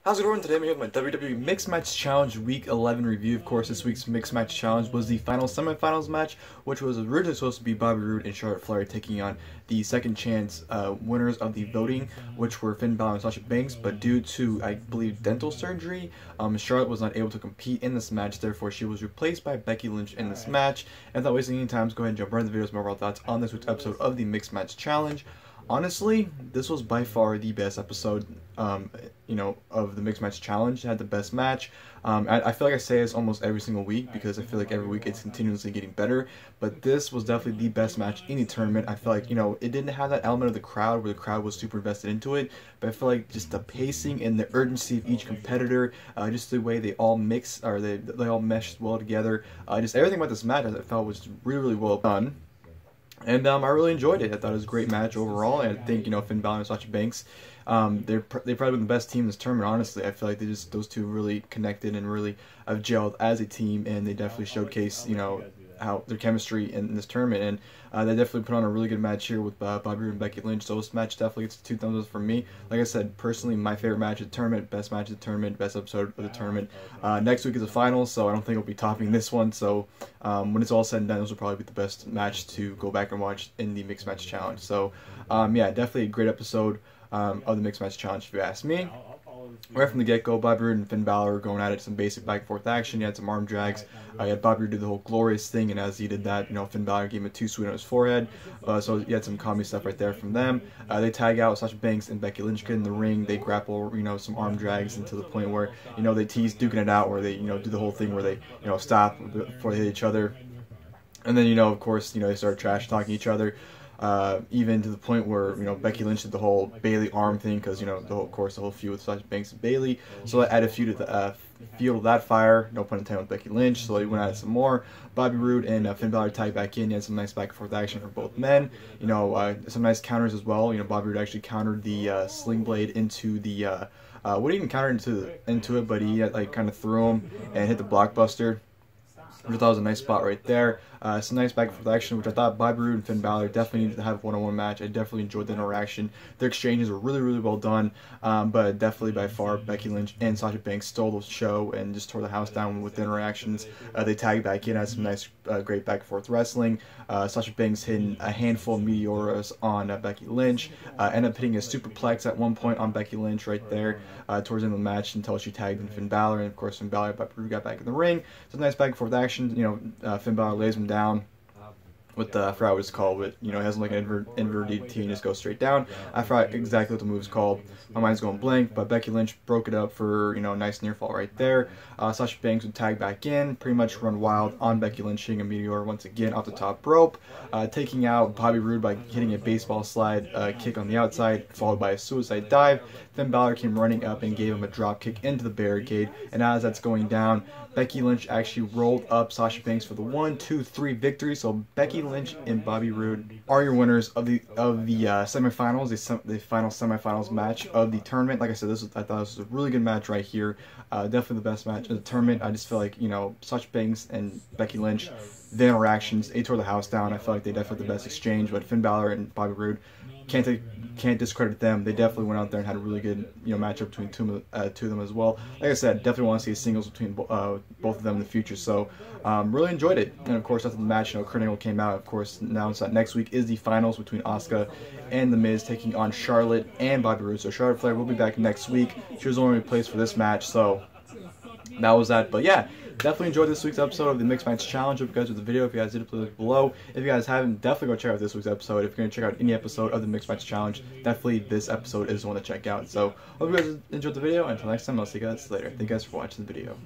How's it going? Today I'm here with my WWE Mixed Match Challenge Week 11 review. Of course, this week's Mixed Match Challenge was the final semifinals match, which was originally supposed to be Bobby Roode and Charlotte Flair taking on the second chance winners of the voting, which were Finn Bálor and Sasha Banks. But due to, I believe, dental surgery, Charlotte was not able to compete in this match. Therefore, she was replaced by Becky Lynch in this match. And without wasting any time, let's go ahead and jump right into the videos, more overall thoughts on this week's episode of the Mixed Match Challenge. Honestly, this was by far the best episode, of the Mixed Match Challenge. It had the best match. I feel like I say this almost every single week because I feel like every week it's continuously getting better. But this was definitely the best match in the tournament. I feel like, it didn't have that element of the crowd where the crowd was super invested into it. But I feel like just the pacing and the urgency of each competitor, just the way they all mix, or they all meshed well together. Just everything about this match I felt was really, really well done. And I really enjoyed it. I thought it was a great match overall. And I think, Finn Bálor and Sasha Banks, they've probably been the best team in this tournament, honestly. I feel like those two really connected and really have gelled as a team, and they definitely showcase, how their chemistry in this tournament. And they definitely put on a really good match here with Bobby Roode and Becky Lynch. So this match definitely gets 2 thumbs up from me. Like I said, personally, my favorite match of the tournament, best match of the tournament, best episode of the tournament. Next week is the finals, so I don't think it'll be topping this one. So when it's all said and done, this will probably be the best match to go back and watch in the Mixed Match Challenge. So yeah, definitely a great episode of the Mixed Match Challenge, if you ask me. Right from the get-go, Bobby Roode and Finn Bálor going at it, some basic back-and-forth action. You had some arm drags. You had Bobby Roode do the whole glorious thing, and as he did that, Finn Bálor gave him a 2-sweet on his forehead. So you had some comedy stuff right there from them. They tag out Sasha Banks and Becky Lynch get in the ring. They grapple, some arm drags, into the point where, they tease duking it out, where they, do the whole thing where they, stop before they hit each other. And then, of course, they start trash-talking each other. Even to the point where, Becky Lynch did the whole Bayley arm thing, because, the whole feud with Sasha Banks and Bayley. So that added fuel to that fire, no pun intended, with Becky Lynch. So they went at it some more. Bobby Roode and Finn Bálor tagged back in. You had some nice back and forth action for both men. Some nice counters as well. Bobby Roode actually countered the sling blade into the, wouldn't even counter into it, but he kind of threw him and hit the blockbuster, which I thought was a nice spot right there. Some nice back and forth action, which I thought Bobby Roode and Finn Bálor definitely needed to have a one-on-one match. I definitely enjoyed the interaction. Their exchanges were really, really well done, but definitely by far Becky Lynch and Sasha Banks stole the show and just tore the house down with the interactions. They tagged back in, had some nice, great back and forth wrestling. Sasha Banks hitting a handful of meteoras on Becky Lynch, ended up hitting a superplex at one point on Becky Lynch right there towards the end of the match until she tagged in Finn Bálor, and of course Finn Bálor and Bobby Roode got back in the ring. Some nice back and forth action. Finn Bálor lays him down with I forgot what it's called, but it has like an inverted DDT and just goes straight down. I forgot exactly what the move's called. My mind's going blank, but Becky Lynch broke it up for a nice near fall right there. Sasha Banks would tag back in, pretty much run wild on Becky Lynch, hitting a meteor once again off the top rope, taking out Bobby Roode by hitting a baseball slide kick on the outside, followed by a suicide dive. Finn Bálor came running up and gave him a drop kick into the barricade, and as that's going down, Becky Lynch actually rolled up Sasha Banks for the 1-2-3 victory. So Becky Lynch and Bobby Roode are your winners of the semifinals, the final semifinals match of the tournament. Like I said, I thought this was a really good match right here. Definitely the best match of the tournament. I just feel like Sasha Banks and Becky Lynch, the interactions, they tore the house down. I feel like they definitely had the best exchange. But Finn Bálor and Bobby Roode, can't discredit them. They definitely went out there and had a really good matchup between two of them as well. Like I said, definitely want to see singles between both of them in the future. So really enjoyed it. And of course after the match, Kurt Angle came out. Of course announced that next week is the finals between Asuka and The Miz taking on Charlotte and Bobby Roode. So Charlotte Flair will be back next week. She was only replaced for this match, so that was that. But yeah, definitely enjoyed this week's episode of the Mixed Match Challenge. Hope you guys did the video. If you guys did, please look below. If you guys haven't, definitely go check out this week's episode. If you're going to check out any episode of the Mixed Match Challenge, definitely this episode is the one to check out. So hope you guys enjoyed the video. Until next time, I'll see you guys later. Thank you guys for watching the video.